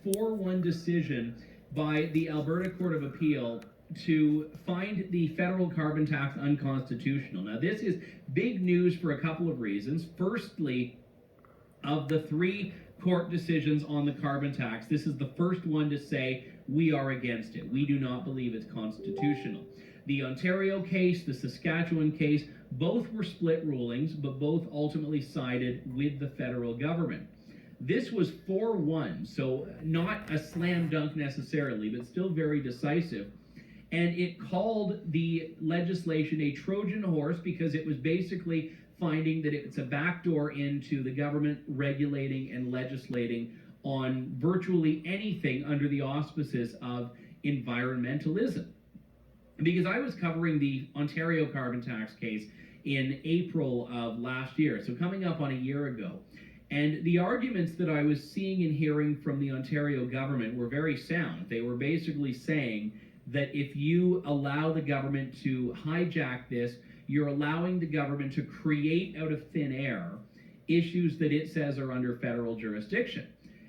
4-1 decision by the Alberta Court of Appeal to find the federal carbon tax unconstitutional. Now, this is big news for a couple of reasons. Firstly, of the 3 court decisions on the carbon tax, this is the first one to say we are against it. We do not believe it's constitutional. The Ontario case, the Saskatchewan case, both were split rulings, but both ultimately sided with the federal government. This was 4-1, so not a slam dunk necessarily, but still very decisive. And it called the legislation a Trojan horse because it was basically finding that it's a backdoor into the government regulating and legislating on virtually anything under the auspices of environmentalism. Because I was covering the Ontario carbon tax case in April of last year, so coming up on a year ago. And the arguments that I was seeing and hearing from the Ontario government were very sound. They were basically saying that if you allow the government to hijack this, you're allowing the government to create out of thin air issues that it says are under federal jurisdiction.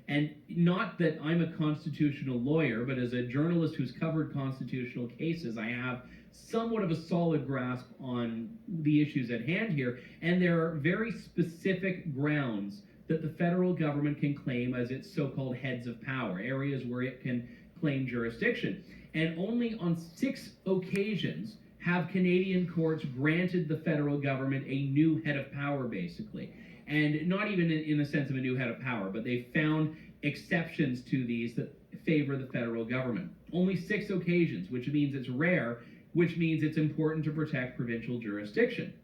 And not that I'm a constitutional lawyer, but as a journalist who's covered constitutional cases, I have somewhat of a solid grasp on the issues at hand here. And there are very specific grounds that the federal government can claim as its so-called heads of power, areas where it can claim jurisdiction. And only on 6 occasions have Canadian courts granted the federal government a new head of power, basically. And not even in the sense of a new head of power, but they found exceptions to these that favor the federal government. Only 6 occasions, which means it's rare, which means it's important to protect provincial jurisdiction.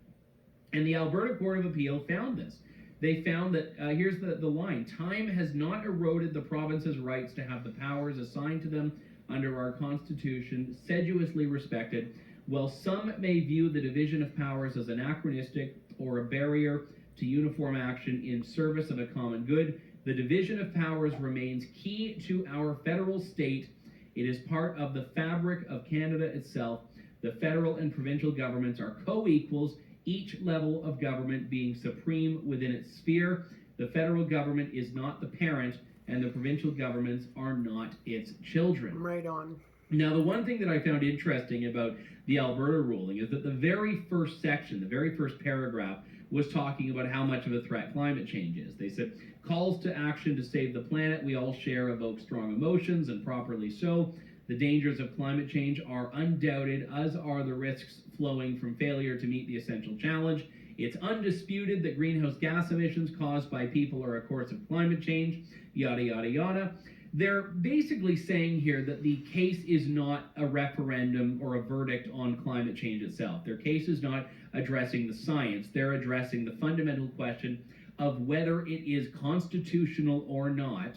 And the Alberta Court of Appeal found this. They found that, here's the line, time has not eroded the province's rights to have the powers assigned to them under our Constitution sedulously respected. While some may view the division of powers as anachronistic or a barrier to uniform action in service of a common good, the division of powers remains key to our federal state. It is part of the fabric of Canada itself. The federal and provincial governments are co-equals, each level of government being supreme within its sphere. The federal government is not the parent, and the provincial governments are not its children. Right on. Now, the one thing that I found interesting about the Alberta ruling is that the very first section, the very first paragraph, was talking about how much of a threat climate change is. They said, calls to action to save the planet we all share evoke strong emotions, and properly so. The dangers of climate change are undoubted, as are the risks flowing from failure to meet the essential challenge. It's undisputed that greenhouse gas emissions caused by people are a course of climate change, yada, yada, yada. They're basically saying here that the case is not a referendum or a verdict on climate change itself. Their case is not addressing the science. They're addressing the fundamental question of whether it is constitutional or not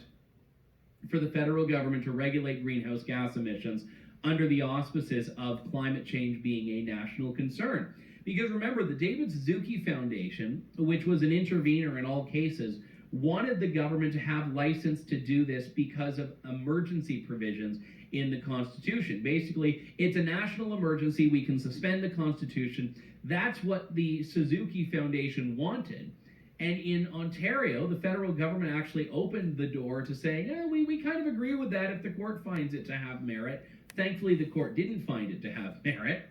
for the federal government to regulate greenhouse gas emissions under the auspices of climate change being a national concern. Because remember, the David Suzuki Foundation, which was an intervener in all cases, wanted the government to have license to do this because of emergency provisions in the Constitution. Basically, it's a national emergency. We can suspend the Constitution. That's what the Suzuki Foundation wanted. And in Ontario, the federal government actually opened the door to saying, we kind of agree with that if the court finds it to have merit. Thankfully, the court didn't find it to have merit.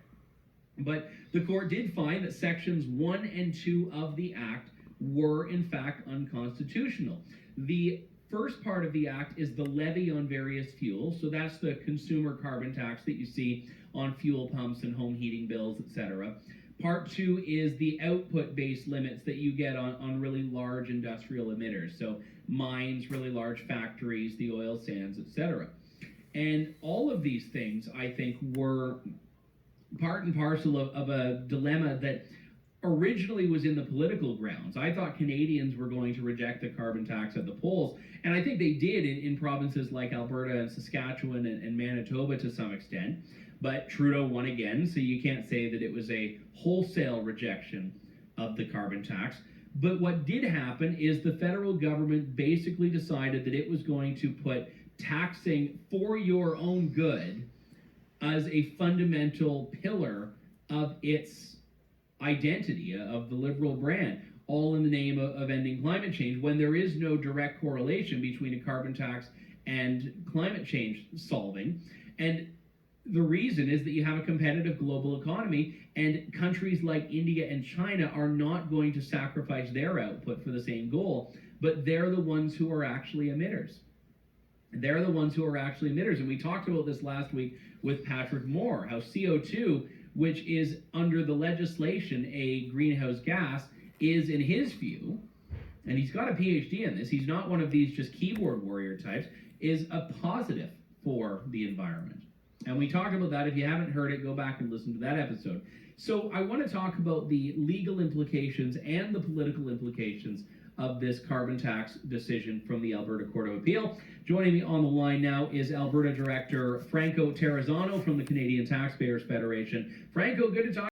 But the court did find that sections 1 and 2 of the Act were in fact unconstitutional. The first part of the Act is the levy on various fuels. So that's the consumer carbon tax that you see on fuel pumps and home heating bills, etc. Part 2 is the output-based limits that you get on really large industrial emitters. So mines, really large factories, the oil sands, etc. And all of these things, I think, were part and parcel of a dilemma that originally was in the political grounds. I thought Canadians were going to reject the carbon tax at the polls, and I think they did in provinces like Alberta and Saskatchewan and Manitoba to some extent. But Trudeau won again, so you can't say that it was a wholesale rejection of the carbon tax. But what did happen is the federal government basically decided that it was going to put taxing for your own good as a fundamental pillar of its identity, of the Liberal brand, all in the name of ending climate change, when there is no direct correlation between a carbon tax and climate change solving. And the reason is that you have a competitive global economy, and countries like India and China are not going to sacrifice their output for the same goal, but they're the ones who are actually emitters. They're the ones who are actually emitters. And we talked about this last week with Patrick Moore, how CO2, which is under the legislation a greenhouse gas, is, in his view, and he's got a PhD in this, he's not one of these just keyboard warrior types, is a positive for the environment. And we talked about that. If you haven't heard it, go back and listen to that episode. So I want to talk about the legal implications and the political implications of this carbon tax decision from the Alberta Court of Appeal. Joining me on the line now is Alberta Director Franco Terrazzano from the Canadian Taxpayers Federation. Franco, good to talk